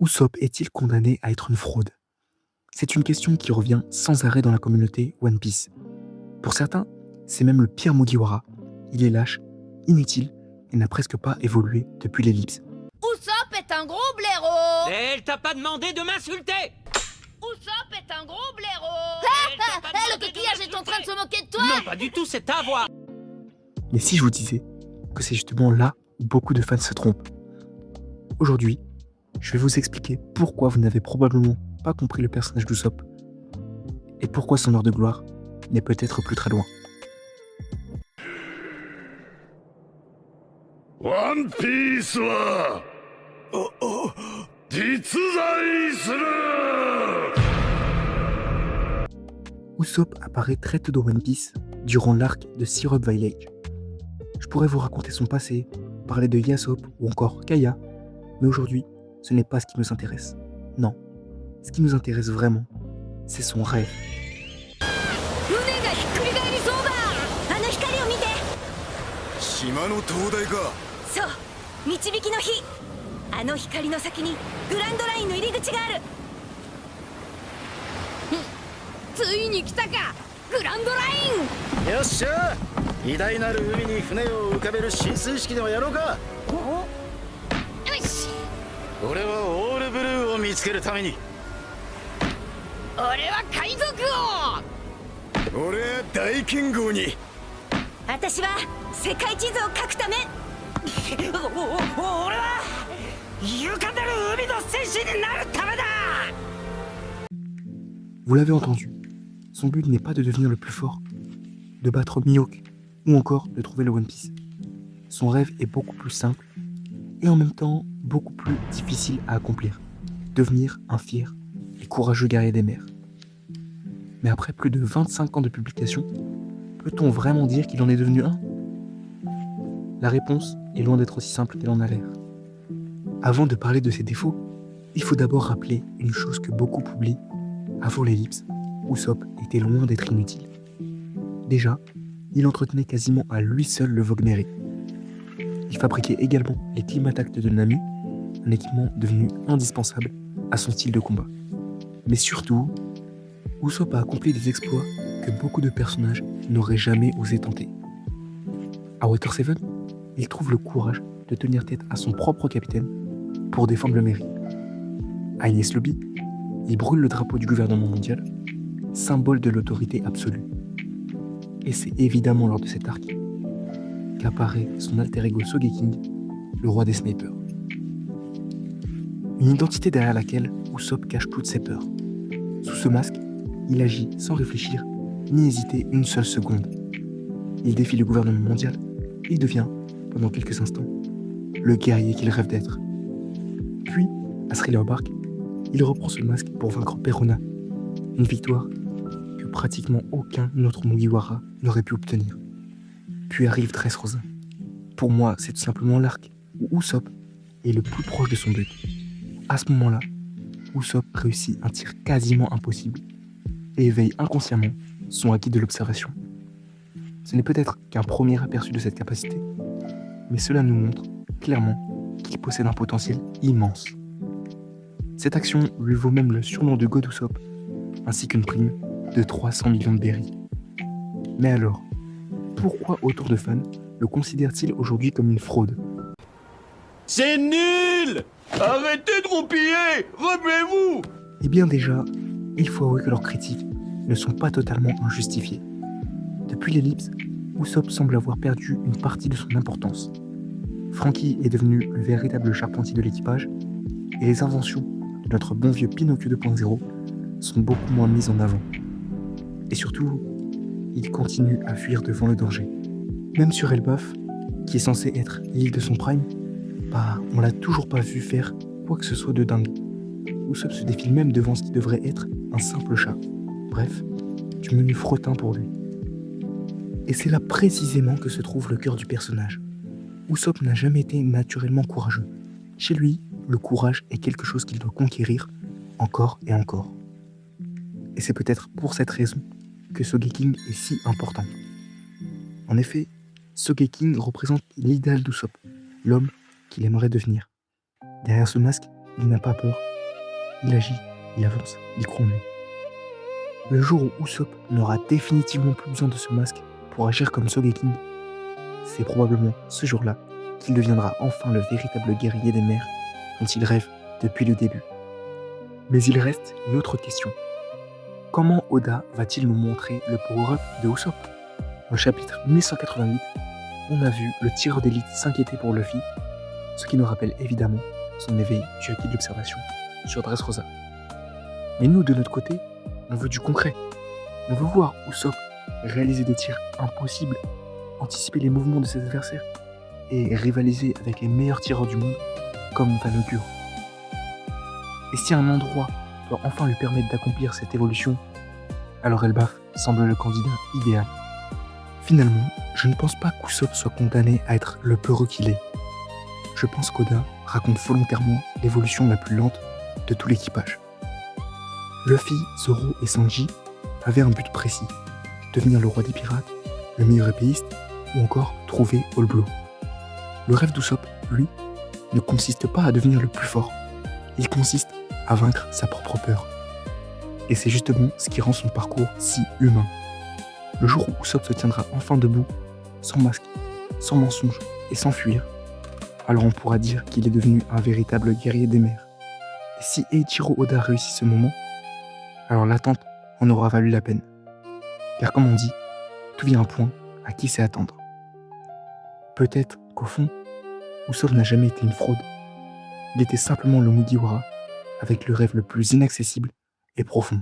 Usopp est-il condamné à être une fraude? C'est une question qui revient sans arrêt dans la communauté One Piece. Pour certains, c'est même le pire Mugiwara. Il est lâche, inutile et n'a presque pas évolué depuis l'ellipse. Usopp est un gros blaireau. Et elle t'a pas demandé de m'insulter! Usopp est un gros blaireau. Elle t'a pas Le demandé de coquillage est en train de se moquer de toi. Non, pas du tout, c'est ta voix! Mais si je vous disais que c'est justement là où beaucoup de fans se trompent. Aujourd'hui, je vais vous expliquer pourquoi vous n'avez probablement pas compris le personnage d'Usopp et pourquoi son heure de gloire n'est peut-être plus très loin. One Piece は実在する。 Usopp apparaît très tôt dans One Piece durant l'arc de Syrup Village. Je pourrais vous raconter son passé, parler de Yasop ou encore Kaya, mais aujourd'hui, ce n'est pas ce qui nous intéresse. Non, ce qui nous intéresse vraiment, c'est son rêve. Vous l'avez entendu, son but n'est pas de devenir le plus fort, de battre Mihawk ou encore de trouver le One Piece. Son rêve est beaucoup plus simple et en même temps beaucoup plus difficile à accomplir. Devenir un fier et courageux guerrier des mers. Mais après plus de 25 ans de publication, peut-on vraiment dire qu'il en est devenu un? La réponse est loin d'être aussi simple qu'elle en a l'air. Avant de parler de ses défauts, il faut d'abord rappeler une chose que beaucoup oublient. Avant l'ellipse, Usopp était loin d'être inutile. Déjà, il entretenait quasiment à lui seul le Vogue-Mary. Il fabriquait également les Climatactes de Nami, un équipement devenu indispensable à son style de combat. Mais surtout, Usopp a accompli des exploits que beaucoup de personnages n'auraient jamais osé tenter. À Water 7, il trouve le courage de tenir tête à son propre capitaine pour défendre le Merry. À Enies Lobby, il brûle le drapeau du gouvernement mondial, symbole de l'autorité absolue. Et c'est évidemment lors de cet arc qu'apparaît son alter ego Sogeking, le roi des snipers. Une identité derrière laquelle Usopp cache toutes ses peurs. Sous ce masque, il agit sans réfléchir ni hésiter une seule seconde. Il défie le gouvernement mondial et il devient, pendant quelques instants, le guerrier qu'il rêve d'être. Puis, à Thriller Bark, il reprend ce masque pour vaincre Perona, une victoire que pratiquement aucun autre Mugiwara n'aurait pu obtenir. Puis arrive Dressrosa. Pour moi, c'est tout simplement l'arc où Usopp est le plus proche de son but. À ce moment-là, Usopp réussit un tir quasiment impossible et éveille inconsciemment son acquis de l'observation. Ce n'est peut-être qu'un premier aperçu de cette capacité, mais cela nous montre clairement qu'il possède un potentiel immense. Cette action lui vaut même le surnom de God Usopp, ainsi qu'une prime de 300 millions de berries. Mais alors, pourquoi autant de fans le considèrent-ils aujourd'hui comme une fraude? C'est nul! Arrêtez de roupiller! Remuez-vous! Eh bien déjà, il faut avouer que leurs critiques ne sont pas totalement injustifiées. Depuis l'ellipse, Usopp semble avoir perdu une partie de son importance. Franky est devenu le véritable charpentier de l'équipage et les inventions de notre bon vieux Pinocchio 2.0 sont beaucoup moins mises en avant. Et surtout, il continue à fuir devant le danger. Même sur Elbaf, qui est censé être l'île de son prime, on l'a toujours pas vu faire quoi que ce soit de dingue. Usopp se défile même devant ce qui devrait être un simple chat. Bref, du menu frottin pour lui. Et c'est là précisément que se trouve le cœur du personnage. Usopp n'a jamais été naturellement courageux. Chez lui, le courage est quelque chose qu'il doit conquérir encore et encore. Et c'est peut-être pour cette raison que Sogeking est si important. En effet, Sogeking représente l'idéal d'Usopp, l'homme qu'il aimerait devenir. Derrière ce masque, il n'a pas peur il agit, il avance, il croit en lui. Le jour où Usopp n'aura définitivement plus besoin de ce masque pour agir comme Sogeking, c'est probablement ce jour-là qu'il deviendra enfin le véritable guerrier des mers dont il rêve depuis le début. Mais il reste une autre question. Comment Oda va-t-il nous montrer le power-up de Usopp? Dans le chapitre 1188, on a vu le tireur d'élite s'inquiéter pour Luffy, ce qui nous rappelle évidemment son éveil du acquis de l'observation sur Dressrosa. Mais nous, de notre côté, on veut du concret. On veut voir Usopp réaliser des tirs impossibles, anticiper les mouvements de ses adversaires et rivaliser avec les meilleurs tireurs du monde, comme Van Augure. Et si un endroit doit enfin lui permettre d'accomplir cette évolution, alors Elbaf semble le candidat idéal. Finalement, je ne pense pas qu'Usopp soit condamné à être le peureux qu'il est. Je pense qu'Oda raconte volontairement l'évolution la plus lente de tout l'équipage. Luffy, Zoro et Sanji avaient un but précis, devenir le roi des pirates, le meilleur épéiste ou encore trouver All Blue. Le rêve d'Usopp, lui, ne consiste pas à devenir le plus fort, il consiste à vaincre sa propre peur. Et c'est justement ce qui rend son parcours si humain. Le jour où Usopp se tiendra enfin debout, sans masque, sans mensonge et sans fuir, alors on pourra dire qu'il est devenu un véritable guerrier des mers. Et si Eiichiro Oda réussit ce moment, alors l'attente en aura valu la peine. Car comme on dit, tout vient à un point à qui sait attendre. Peut-être qu'au fond, Usopp n'a jamais été une fraude. Il était simplement le Mugiwara avec le rêve le plus inaccessible et profond.